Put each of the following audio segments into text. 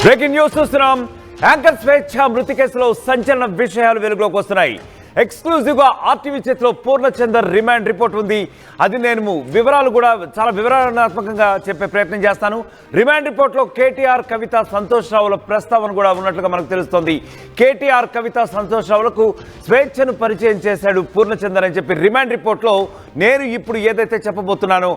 Breaking news చూస్తున్నాం. Anchor స్వేచ్ఛ మృతి కేసులో సంచలన విషయాలు వెలుగులోకి వస్తున్నాయి. ఎక్స్క్లూజివ్ గా ఆర్టీవీ చేతిలో పూర్ణచందర్ రిమాండ్ రిపోర్ట్ ఉంది. అది నేను వివరాలు కూడా చాలా వివరణాత్మకంగా చెప్పే ప్రయత్నం చేస్తాను. రిమాండ్ రిపోర్ట్ లో కేటీఆర్, కవిత, సంతోష్ రావుల ప్రస్తావన కూడా ఉన్నట్లుగా మనకు తెలుస్తోంది. కేటీఆర్, కవిత, సంతోష్ రావులకు స్వేచ్ఛను పరిచయం చేశాడు పూర్ణచందర్ అని చెప్పి రిమాండ్ రిపోర్ట్ లో నేను ఇప్పుడు ఏదైతే చెప్పబోతున్నానో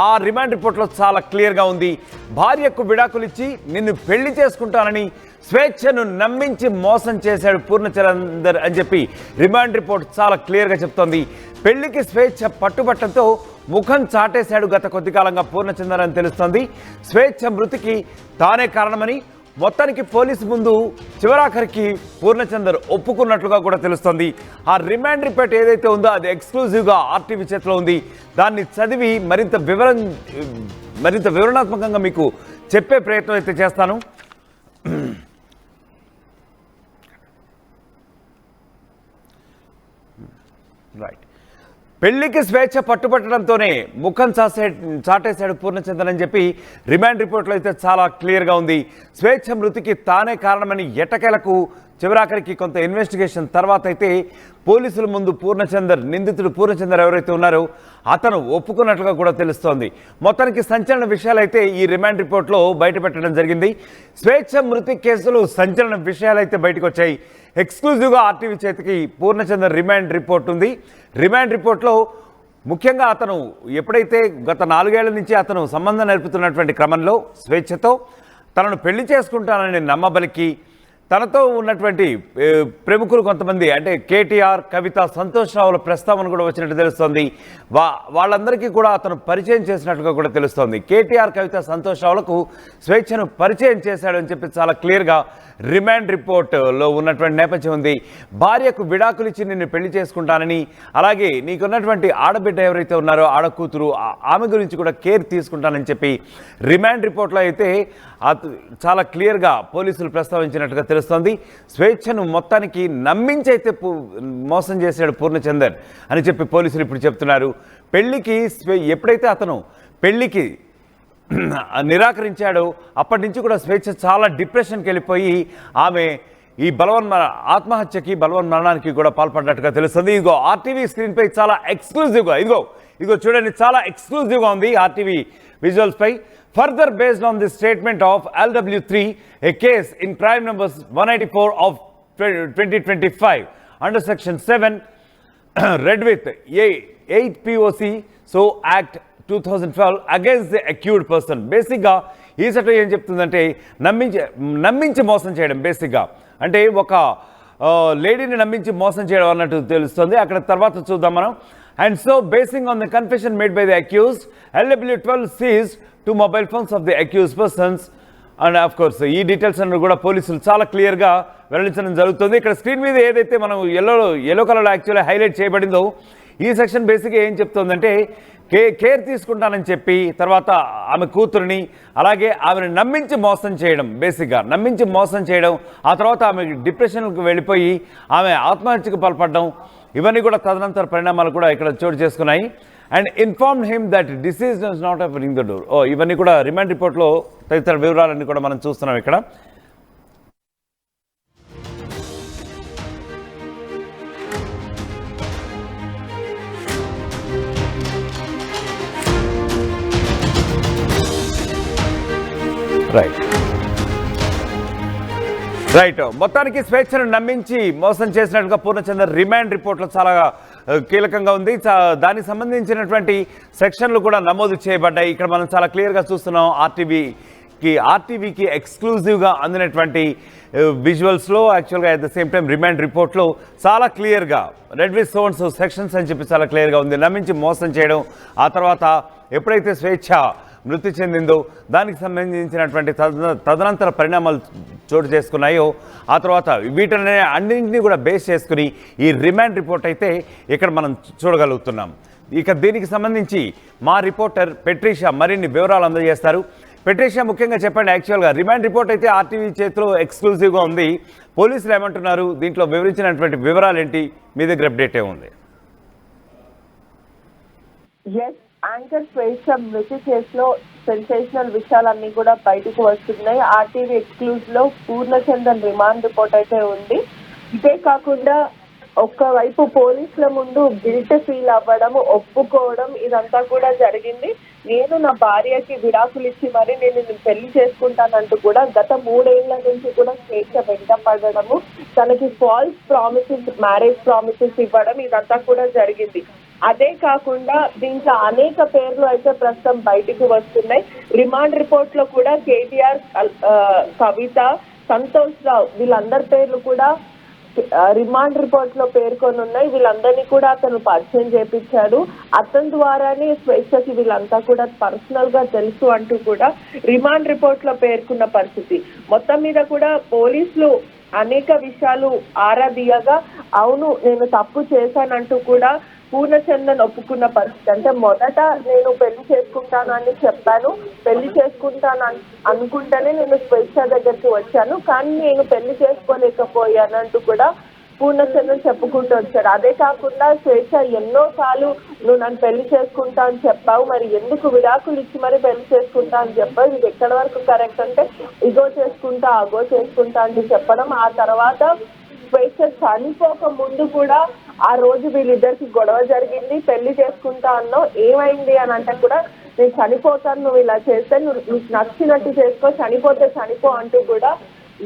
ఆ రిమాండ్ రిపోర్ట్ లో చాలా క్లియర్ గా ఉంది. భార్యకు విడాకులు ఇచ్చి నిన్ను పెళ్లి చేసుకుంటానని స్వేచ్ఛను నమ్మించి మోసం చేశాడు పూర్ణచందర్ అని చెప్పి రిమాండ్ రిపోర్ట్ చాలా క్లియర్గా చెప్తోంది. పెళ్లికి స్వేచ్ఛ పట్టుబట్టంతో ముఖం చాటేశాడు గత కొద్ది కాలంగా పూర్ణచందర్ అని తెలుస్తోంది. స్వేచ్ఛ మృతికి తానే కారణమని మొత్తానికి పోలీసు ముందు చివరాఖరికి పూర్ణచందర్ ఒప్పుకున్నట్లుగా కూడా తెలుస్తోంది. ఆ రిమాండ్ రిపోర్ట్ ఏదైతే ఉందో అది ఎక్స్క్లూజివ్గా ఆర్టీవీ చేతిలో ఉంది. దాన్ని చదివి మరింత వివరణాత్మకంగా మీకు చెప్పే ప్రయత్నం అయితే చేస్తాను. రైట్, పెళ్లికి స్వేచ్ఛ పట్టుబట్టడంతోనే ముఖం చాటేశాడు పూర్ణచందర్ అని చెప్పి రిమాండ్ రిపోర్ట్లో అయితే చాలా క్లియర్గా ఉంది. స్వేచ్ఛ మృతికి తానే కారణమని ఎట్టకేలకు చివరాఖరికి కొంత ఇన్వెస్టిగేషన్ తర్వాత అయితే పోలీసుల ముందు నిందితుడు పూర్ణచందర్ ఎవరైతే ఉన్నారో అతను ఒప్పుకున్నట్లుగా కూడా తెలుస్తోంది. మొత్తానికి సంచలన విషయాలు అయితే ఈ రిమాండ్ రిపోర్ట్లో బయటపెట్టడం జరిగింది. స్వేచ్ఛ మృతి కేసులు సంచలన విషయాలు అయితే బయటకు వచ్చాయి. ఎక్స్క్లూజివ్గా ఆర్టీవీ చేతికి పూర్ణచందర్ రిమాండ్ రిపోర్ట్ ఉంది. రిమాండ్ రిపోర్ట్లో ముఖ్యంగా అతను ఎప్పుడైతే గత 4 ఏళ్ల నుంచి అతను సంబంధం నేర్పుతున్నటువంటి క్రమంలో స్వేచ్ఛతో తనను పెళ్లి చేసుకుంటానని నమ్మబలికి తనతో ఉన్నటువంటి ప్రముఖులు కొంతమంది అంటే కేటీఆర్, కవిత, సంతోష్ రావుల ప్రస్తావన కూడా వచ్చినట్టు తెలుస్తోంది. వాళ్ళందరికీ కూడా అతను పరిచయం చేసినట్లుగా కూడా తెలుస్తోంది. కేటీఆర్, కవిత, సంతోష్ రావులకు స్వేచ్ఛను పరిచయం చేశాడని చెప్పి చాలా క్లియర్గా రిమాండ్ రిపోర్ట్లో ఉన్నటువంటి నేపథ్యం ఉంది. భార్యకు విడాకులు ఇచ్చి నిన్ను పెళ్లి చేసుకుంటానని, అలాగే నీకున్నటువంటి ఆడబిడ్డ ఎవరైతే ఉన్నారో ఆడకూతురు ఆమె గురించి కూడా కేర్ తీసుకుంటానని చెప్పి రిమాండ్ రిపోర్ట్లో అయితే చాలా క్లియర్గా పోలీసులు ప్రస్తావించినట్టుగా తెలుస్తోంది. స్వేచ్ఛను మొత్తానికి నమ్మించి అయితే మోసం చేశాడు పూర్ణచందర్ అని చెప్పి పోలీసులు ఇప్పుడు చెప్తున్నారు. పెళ్లికి ఎప్పుడైతే అతను పెళ్లికి నిరాకరించాడో అప్పటి నుంచి కూడా స్వేచ్ఛ చాలా డిప్రెషన్కి వెళ్ళిపోయి ఆమె ఈ ఆత్మహత్యకి బలవన్మరణానికి కూడా పాల్పడినట్టుగా తెలుస్తుంది. ఇదిగో ఆర్టీవీ స్క్రీన్పై చాలా ఎక్స్క్లూజివ్గా ఇదిగో చూడండి, చాలా ఎక్స్క్లూజివ్గా ఉంది ఆర్టీవీ విజువల్స్ పై. Further, based on the statement of LW3, a case in crime number 184 of 2025 under section 7 read with 8 POC so Act 2012 against the accused person. బేసిక్గా ఈ చట్టం ఏం చెప్తుందంటే నమ్మించి మోసం చేయడం. బేసిక్గా అంటే ఒక లేడీని నమ్మించి మోసం చేయడం అన్నట్టు తెలుస్తుంది. అక్కడ తర్వాత చూద్దాం మనం. And so, basing on the confession made by the accused, LW12 seized 2 mobile phones of the accused persons. And of course, ఈ డీటెయిల్స్ అన్ని కూడా పోలీసులు చాలా క్లియర్గా వెల్లడించడం జరుగుతుంది. ఇక్కడ స్క్రీన్ మీద ఏదైతే మనం ఎల్లో కలర్లో యాక్చువల్లీ హైలైట్ చేయబడిందో ఈ సెక్షన్ బేసిక్గా ఏం చెప్తుందంటే కేర్ తీసుకుంటానని చెప్పి తర్వాత ఆమె కూతురిని అలాగే ఆమెను నమ్మించి మోసం చేయడం. బేసిక్గా నమ్మించి మోసం చేయడం, ఆ తర్వాత ఆమె డిప్రెషన్కి వెళ్ళిపోయి ఆమె ఆత్మహత్యకు పాల్పడడం, ఇవన్నీ కూడా తదనంతర పరిణామాలు కూడా ఇక్కడ చోటు చేసుకున్నాయి. And inform him that disease does not have ring the door. ఇవన్నీ కూడా రిమాండ్ రిపోర్ట్లో తదితర వివరాలన్నీ కూడా మనం చూస్తున్నాం ఇక్కడ. రైట్, మొత్తానికి స్వేచ్ఛను నమ్మించి మోసం చేసినట్టుగా పూర్ణచందర్ రిమాండ్ రిపోర్ట్లో చాలా కీలకంగా ఉంది. దానికి సంబంధించినటువంటి సెక్షన్లు కూడా నమోదు చేయబడ్డాయి. ఇక్కడ మనం చాలా క్లియర్గా చూస్తున్నాం. ఆర్టీవీకి ఎక్స్క్లూజివ్గా అందినటువంటి విజువల్స్లో యాక్చువల్గా at the same time remand రిపోర్ట్లో చాలా క్లియర్గా రెడ్ విత్ సోన్స్ సెక్షన్స్ అని చెప్పి చాలా క్లియర్గా ఉంది. నమ్మించి మోసం చేయడం, ఆ తర్వాత ఎప్పుడైతే స్వేచ్ఛ మృతి చెందిందో దానికి సంబంధించినటువంటి తదనంతర పరిణామాలు చోటు చేసుకున్నాయో ఆ తర్వాత వీటిని అన్నింటినీ కూడా బేస్ చేసుకుని ఈ రిమాండ్ రిపోర్ట్ అయితే ఇక్కడ మనం చూడగలుగుతున్నాం. ఇక దీనికి సంబంధించి మా రిపోర్టర్ పెట్రీషా మరిన్ని వివరాలు అందజేస్తారు. పెట్రీషా, ముఖ్యంగా చెప్పండి, యాక్చువల్గా రిమాండ్ రిపోర్ట్ అయితే ఆర్టీవీ చేతిలో ఎక్స్క్లూజివ్గా ఉంది. పోలీసులు ఏమంటున్నారు, దీంట్లో వివరించినటువంటి వివరాలు ఏంటి, మీ దగ్గర అప్డేట్ ఏముంది? యాంకర్ స్వేచ్ఛ మృతి కేసులో సెన్సేషనల్ విషయాలన్నీ కూడా బయటకు వస్తున్నాయి. ఆర్టీవీ ఎక్స్క్లూజివ్ లో పూర్ణచందన్ రిమాండ్ రిపోర్ట్ అయితే ఉంది. ఇదే కాకుండా ఒక్కవైపు పోలీసుల ముందు గిల్ట్ ఫీల్ అవ్వడం, ఒప్పుకోవడం ఇదంతా కూడా జరిగింది. నేను నా భార్యకి విడాకులు ఇచ్చి మరి నేను పెళ్లి చేసుకుంటానంటూ కూడా గత 3 ఏళ్ల నుంచి కూడా స్వేచ్ఛ వెంట పడడము, తనకి ఫాల్స్ ప్రామిసెస్, మ్యారేజ్ ప్రామిసెస్ ఇవ్వడం ఇదంతా కూడా జరిగింది. అదే కాకుండా దీంట్లో అనేక పేర్లు అయితే ప్రస్తుతం బయటకు వస్తున్నాయి. రిమాండ్ రిపోర్ట్ లో కూడా కేటీఆర్, కవిత, సంతోష్ రావు వీళ్ళందరి పేర్లు కూడా రిమాండ్ రిపోర్ట్ లో పేర్కొని ఉన్నాయి. వీళ్ళందరినీ కూడా అతను పరిచయం చేపించాడు. అతని ద్వారానే స్వేచ్ఛకి వీళ్ళంతా కూడా పర్సనల్ గా తెలుసు అంటూ కూడా రిమాండ్ రిపోర్ట్ లో పేర్కొన్న పరిస్థితి. మొత్తం మీద కూడా పోలీసులు అనేక విషయాలు ఆరా తీయగా అవును నేను తప్పు చేశానంటూ కూడా పూర్ణచందన్ ఒప్పుకున్న పరిస్థితి. అంటే మొదట నేను పెళ్లి చేసుకుంటానని చెప్పాను, పెళ్లి చేసుకుంటాను అనుకుంటేనే నేను స్వేచ్ఛ దగ్గరికి వచ్చాను, కానీ నేను పెళ్లి చేసుకోలేకపోయానంటూ కూడా పూర్ణచందన్ చెప్పుకుంటూ వచ్చాడు. అదే కాకుండా స్వేచ్ఛ ఎన్నోసార్లు నువ్వు నన్ను పెళ్లి చేసుకుంటా అని చెప్పావు, మరి ఎందుకు విడాకులు ఇచ్చి మరి పెళ్లి చేసుకుంటా అని చెప్పావు, ఇది ఎక్కడి వరకు కరెక్ట్ అంటే ఇగో చేసుకుంటా అగో చేసుకుంటా అని చెప్పడం. ఆ తర్వాత స్వేచ్ఛ చనిపోక ముందు కూడా ఆ రోజు వీళ్ళిద్దరికి గొడవ జరిగింది, పెళ్లి చేసుకుంటా అన్నావు, ఏమైంది అని అంటే కూడా నేను చనిపోతాను, నువ్వు ఇలా చేస్తే నువ్వు నచ్చినట్టు చేసుకో, చనిపోతే చనిపో అంటూ కూడా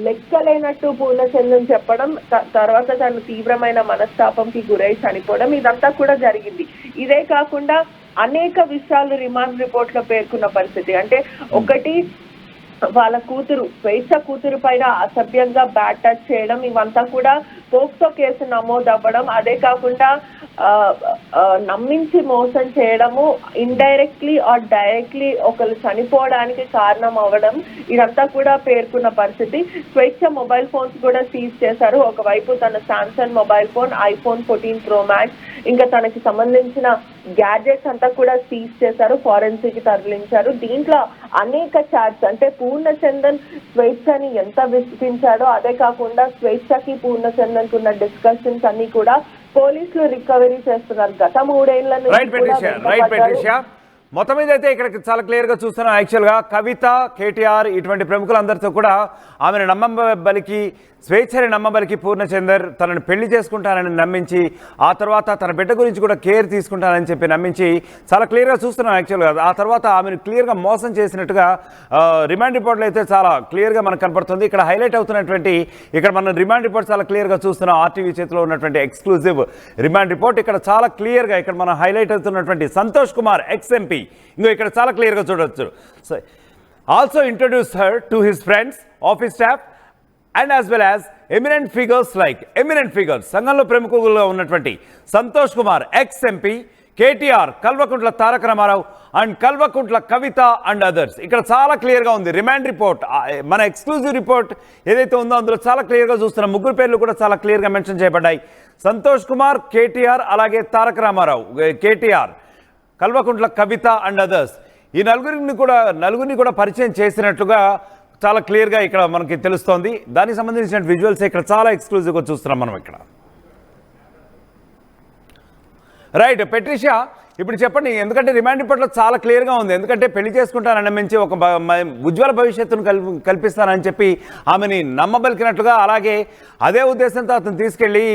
లెక్కలేనట్టు పూర్ణచందన్ చెప్పడం, తర్వాత తను తీవ్రమైన మనస్తాపంకి గురై చనిపోవడం ఇదంతా కూడా జరిగింది. ఇదే కాకుండా అనేక విషయాలు రిమాండ్ రిపోర్ట్ లో పేర్కొన్న పరిస్థితి. అంటే ఒకటి, వాళ్ళ కూతురు స్వేచ్ఛ కూతురు పైన అసభ్యంగా బ్యాడ్ టచ్ చేయడం ఇవంతా కూడా పోక్సో కేసు నమోదు అవ్వడం, అదే కాకుండా నమ్మించి మోసం చేయడము, ఇండైరెక్ట్లీ ఆర్ డైరెక్ట్లీ ఒకరు చనిపోవడానికి కారణం అవ్వడం ఇదంతా కూడా పేర్కొన్న పరిస్థితి. స్వేచ్ఛ మొబైల్ ఫోన్స్ కూడా సీజ్ చేశారు. ఒకవైపు తన Samsung mobile phone, iPhone 14 Pro Max, ఇంకా తనకి సంబంధించిన గ్యాడ్జెట్స్ అంతా కూడా సీజ్ చేశారు, ఫారెన్సిక్ తరలించారు. దీంట్లో అనేక చాట్స్, అంటే పూర్ణచందన్ స్వేచ్ఛని ఎంత విసిగించాడో, అదే కాకుండా స్వేచ్ఛకి పూర్ణచందన్ ఉన్న డిస్కషన్స్ అన్ని కూడా పోలీసులు రికవరీ చేస్తున్నారు. గత 3 ఏళ్ల నుంచి మొత్తం మీద అయితే ఇక్కడ చాలా క్లియర్గా చూస్తున్నాం. యాక్చువల్గా కవిత, కేటీఆర్ ఇటువంటి ప్రముఖులందరితో కూడా ఆమెను నమ్మబలికి, స్వేచ్ఛని నమ్మబలికి పూర్ణచందర్ తనను పెళ్లి చేసుకుంటానని నమ్మించి, ఆ తర్వాత తన బిడ్డ గురించి కూడా కేర్ తీసుకుంటానని చెప్పి నమ్మించి చాలా క్లియర్గా చూస్తున్నాం. యాక్చువల్గా ఆ తర్వాత ఆమెను క్లియర్గా మోసం చేసినట్టుగా రిమాండ్ రిపోర్ట్లో అయితే చాలా క్లియర్గా మనకు కనపడుతుంది. ఇక్కడ హైలైట్ అవుతున్నటువంటి, ఇక్కడ మనం రిమాండ్ రిపోర్ట్ చాలా క్లియర్గా చూస్తున్నాం. ఆర్టీవీ చేతిలో ఉన్నటువంటి ఎక్స్క్లూజివ్ రిమాండ్ రిపోర్ట్ ఇక్కడ చాలా క్లియర్గా ఇక్కడ మనం హైలైట్ అవుతున్నటువంటి సంతోష్ కుమార్ ఎక్స్-MP ఇంకో ఇక్కడ చాలా క్లియర్గా చూడవచ్చు. Also introduce her to his friends, office staff and as well as eminent figures సంఘంలో ప్రముఖులుగా ఉన్నటువంటి Santosh Kumar ex MP, KTR, Kalvakuntla Taraka Rama Rao and Kalvakuntla Kavitha and others. ఇక్కడ చాలా క్లియర్గా ఉంది రిమాండ్ రిపోర్ట్. మన ఎక్స్క్లూజివ్ రిపోర్ట్ ఏదైతే ఉందో అందులో చాలా క్లియర్గా చూస్తున్నాం. ముగ్గురు పేర్లు కూడా చాలా క్లియర్గా మెన్షన్ చేయబడ్డాయి. సంతోష్ కుమార్, కేటీఆర్, అలాగే తారక రామారావు, కేటీఆర్, కల్వకుంట్ల కవిత అండ్ అదర్స్. ఈ నలుగురిని కూడా పరిచయం చేసినట్లుగా చాలా క్లియర్గా ఇక్కడ మనకి తెలుస్తోంది. దానికి సంబంధించిన విజువల్స్ ఇక్కడ చాలా ఎక్స్క్లూజివ్గా చూస్తున్నాం మనం ఇక్కడ. రైట్ పెట్రిషియా, ఇప్పుడు చెప్పండి, ఎందుకంటే రిమాండ్ రిపోర్ట్లో చాలా క్లియర్గా ఉంది. ఎందుకంటే పెళ్లి చేసుకుంటానని నమ్మించి ఒక ఉజ్వల భవిష్యత్తును కల్పిస్తానని చెప్పి ఆమెని నమ్మబలికినట్లుగా, అలాగే అదే ఉద్దేశంతో అతను తీసుకెళ్లి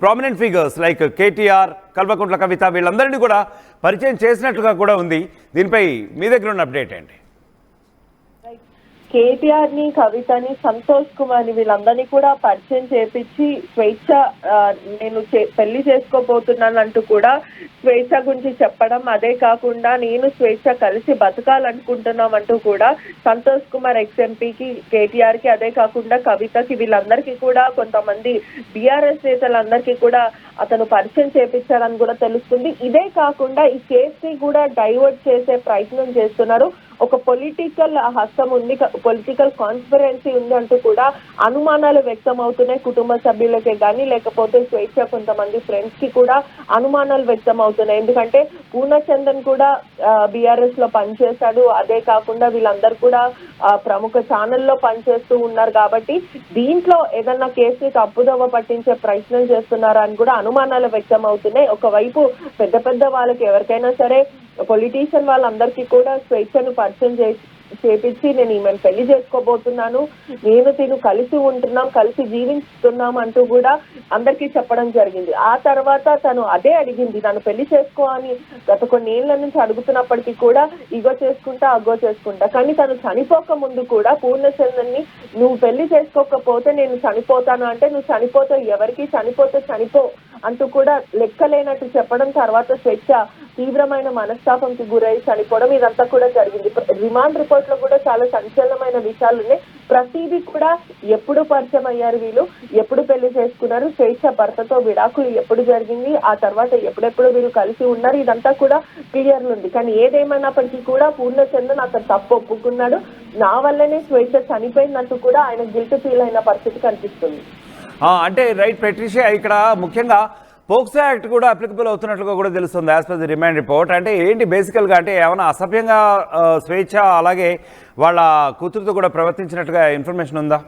prominent figures like KTR, Kalvakuntla Kavitha వీళ్ళందరినీ కూడా పరిచయం చేసినట్లుగా కూడా ఉంది. దీనిపై మీ దగ్గర ఉన్న అప్డేట్ ఏంటి? కేటీఆర్ ని, కవితని, సంతోష్ కుమార్ ని వీళ్ళందరినీ కూడా పరిచయం చేపించి స్వేచ్ఛ నేను పెళ్లి చేసుకోబోతున్నాను అంటూ కూడా స్వేచ్ఛ గురించి చెప్పడం, అదే కాకుండా నేను స్వేచ్ఛ కలిసి బతకాలనుకుంటున్నాం అంటూ కూడా సంతోష్ కుమార్ ఎక్స్-MPకి, కేటీఆర్ కి, అదే కాకుండా కవితకి వీళ్ళందరికీ కూడా కొంతమంది బీఆర్ఎస్ నేతలందరికీ కూడా అతను పరిచయం చేపించాడని కూడా తెలుస్తుంది. ఇదే కాకుండా ఈ కేసుని కూడా డైవర్ట్ చేసే ప్రయత్నం చేస్తున్నారు. ఒక పొలిటికల్ హస్తం ఉంది, పొలిటికల్ కాన్స్పిరెన్సీ ఉంది అంటూ కూడా అనుమానాలు వ్యక్తం అవుతున్నాయి. కుటుంబ సభ్యులకే కానీ లేకపోతే స్వేచ్ఛ కొంతమంది ఫ్రెండ్స్ కి కూడా అనుమానాలు వ్యక్తం అవుతున్నాయి. ఎందుకంటే పూర్ణచందన్ కూడా బీఆర్ఎస్ లో పనిచేశాడు, అదే కాకుండా వీళ్ళందరూ కూడా ప్రముఖ ఛానల్లో పనిచేస్తూ ఉన్నారు. కాబట్టి దీంట్లో ఏదన్నా కేసుని తప్పుదోవ పట్టించే ప్రయత్నం చేస్తున్నారా అని కూడా అనుమానాలు వ్యక్తం అవుతున్నాయి. ఒకవైపు పెద్ద వాళ్ళకి ఎవరికైనా సరే పొలిటీషియన్ వాళ్ళందరికీ కూడా స్వేచ్ఛను పరిచయం చేపించి నేను ఈమెను పెళ్లి చేసుకోబోతున్నాను, నేను తిను కలిసి ఉంటున్నాం, కలిసి జీవిస్తున్నాం అంటూ కూడా అందరికీ చెప్పడం జరిగింది. ఆ తర్వాత తను అదే అడిగింది, నన్ను పెళ్లి చేసుకో అని గత కొన్ని ఏళ్ల నుంచి అడుగుతున్నప్పటికీ కూడా ఇగో చేసుకుంటా అగ్గో చేసుకుంటా. కానీ తను చనిపోక ముందు కూడా పూర్ణచంద్రని నువ్వు పెళ్లి చేసుకోకపోతే నేను చనిపోతాను అంటే, నువ్వు చనిపోతే ఎవరికి, చనిపోతే చనిపో అంటూ కూడా లెక్కలేనట్టు చెప్పడం, తర్వాత స్వేచ్ఛ తీవ్రమైన మనస్తాపంకి గురై చనిపోవడం, ఇదంతా కూడా జరిగింది. రిమాండ్ రిపోర్ట్ లో కూడా చాలా సంచలనమైన విషయాలు ఉన్నాయి. ప్రతిదీ కూడా ఎప్పుడు పరిచయం అయ్యారు వీళ్ళు, ఎప్పుడు పెళ్లి చేసుకున్నారు, స్వేచ్ఛ భర్తతో విడాకులు ఎప్పుడు జరిగింది, ఆ తర్వాత ఎప్పుడెప్పుడు వీళ్ళు కలిసి ఉన్నారు, ఇదంతా కూడా క్లియర్ ఉంది. కానీ ఏదేమైనప్పటికీ కూడా పూర్ణచంద్రన్ అతను తప్పు ఒప్పుకున్నాడు. నా వల్లనే స్వేచ్ఛ చనిపోయిందంటూ కూడా ఆయన గిల్ట్ ఫీల్ అయిన పరిస్థితి కనిపిస్తుంది. అంటే రైట్ పెట్రిషియా, ఇక్కడ ముఖ్యంగా పోక్సో యాక్ట్ కూడా అప్లికబుల్ అవుతున్నట్లుగా కూడా తెలుస్తుంది as per the remand report. అంటే ఏంటి బేసికల్గా, అంటే ఏమైనా అసభ్యంగా స్వేచ్ఛ అలాగే వాళ్ళ కూతురుతో కూడా ప్రవర్తించినట్టుగా ఇన్ఫర్మేషన్ ఉందా?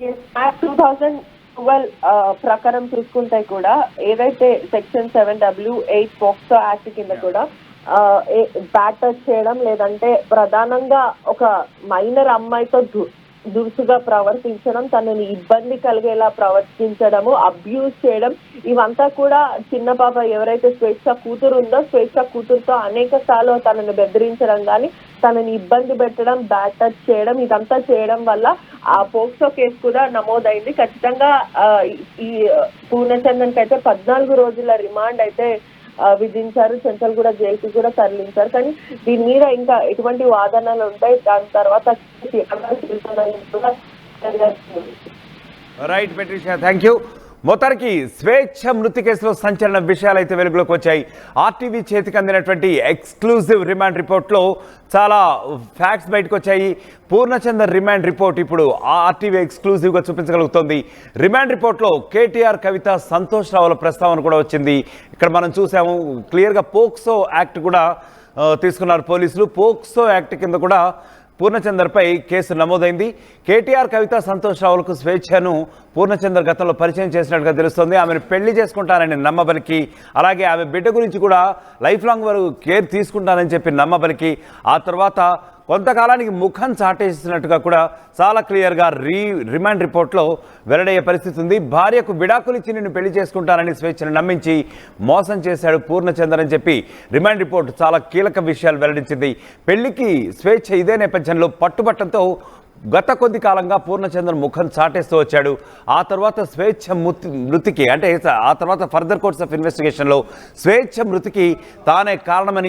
2012 ప్రకారం చూసుకుంటే కూడా ఏదైతే సెక్షన్ 7W8 పోక్సో యాక్ట్ కింద కూడా బ్యాటర్ చేయడం, లేదంటే ప్రధానంగా ఒక మైనర్ అమ్మాయితో దురుసుగా ప్రవర్తించడం, తనని ఇబ్బంది కలిగేలా ప్రవర్తించడము, అబ్యూజ్ చేయడం, ఇవంతా కూడా చిన్న పాప ఎవరైతే స్వేచ్ఛ కూతురు ఉందో స్వేచ్ఛ కూతురుతో అనేక సార్లు తనని బెదిరించడం కానీ, తనని ఇబ్బంది పెట్టడం, బ్యాటర్ చేయడం, ఇదంతా చేయడం వల్ల ఆ పోక్సో కేసు కూడా నమోదైంది. ఖచ్చితంగా ఈ పూర్ణచంద్రన్కి అయితే 14 రోజుల రిమాండ్ అయితే విధించారు. చెంచల్గూడ జైలుకి కూడా తరలించారు. కానీ దీని మీద ఇంకా ఎటువంటి వాదనలు ఉంటాయి, దాని తర్వాత రైట్ పెట్రిషియా, థ్యాంక్ యూ. మొత్తానికి స్వేచ్ఛ మృతి కేసులో సంచలన విషయాలు అయితే వెలుగులోకి వచ్చాయి. ఆర్టీవీ చేతికి అందినటువంటి ఎక్స్క్లూజివ్ రిమాండ్ రిపోర్ట్లో చాలా ఫ్యాక్ట్స్ బయటకు వచ్చాయి. పూర్ణచందర్ రిమాండ్ రిపోర్ట్ ఇప్పుడు ఆర్టీవీ ఎక్స్క్లూజివ్గా చూపించగలుగుతోంది. రిమాండ్ రిపోర్ట్లో కేటీఆర్, కవిత, సంతోష్ రావుల ప్రస్తావన కూడా వచ్చింది. ఇక్కడ మనం చూసాము క్లియర్గా పోక్సో యాక్ట్ కూడా తీసుకున్నారు పోలీసులు. పోక్సో యాక్ట్ కింద కూడా పూర్ణచందర్పై కేసు నమోదైంది. కేటీఆర్, కవిత, సంతోష్ రావులకు స్వేచ్ఛను పూర్ణచందర్ గతంలో పరిచయం చేసినట్టుగా తెలుస్తోంది. ఆమెను పెళ్లి చేసుకుంటానని నమ్మబలికి, అలాగే ఆమె బిడ్డ గురించి కూడా లైఫ్ లాంగ్ వరకు కేర్ తీసుకుంటానని చెప్పి నమ్మబలికి, ఆ తర్వాత కొంతకాలానికి ముఖం చాటేసినట్టుగా కూడా చాలా క్లియర్గా రిమాండ్ రిపోర్ట్లో వెల్లడయ్యే పరిస్థితి ఉంది. భార్యకు విడాకులు ఇచ్చి నిన్ను పెళ్లి చేసుకుంటానని స్వేచ్ఛను నమ్మించి మోసం చేశాడు పూర్ణచందర్ అని చెప్పి రిమాండ్ రిపోర్ట్ చాలా కీలక విషయాలు వెల్లడించింది. పెళ్లికి స్వేచ్ఛ ఇదే నేపథ్యంలో పట్టుబట్టంతో గత కొద్ది కాలంగా పూర్ణచంద్రన్ ముఖం చాటేస్తూ వచ్చాడు. ఆ తర్వాత స్వేచ్ఛ మృతికి, అంటే ఆ తర్వాత ఫర్దర్ కోర్స్ ఆఫ్ ఇన్వెస్టిగేషన్లో స్వేచ్ఛ మృతికి తానే కారణమని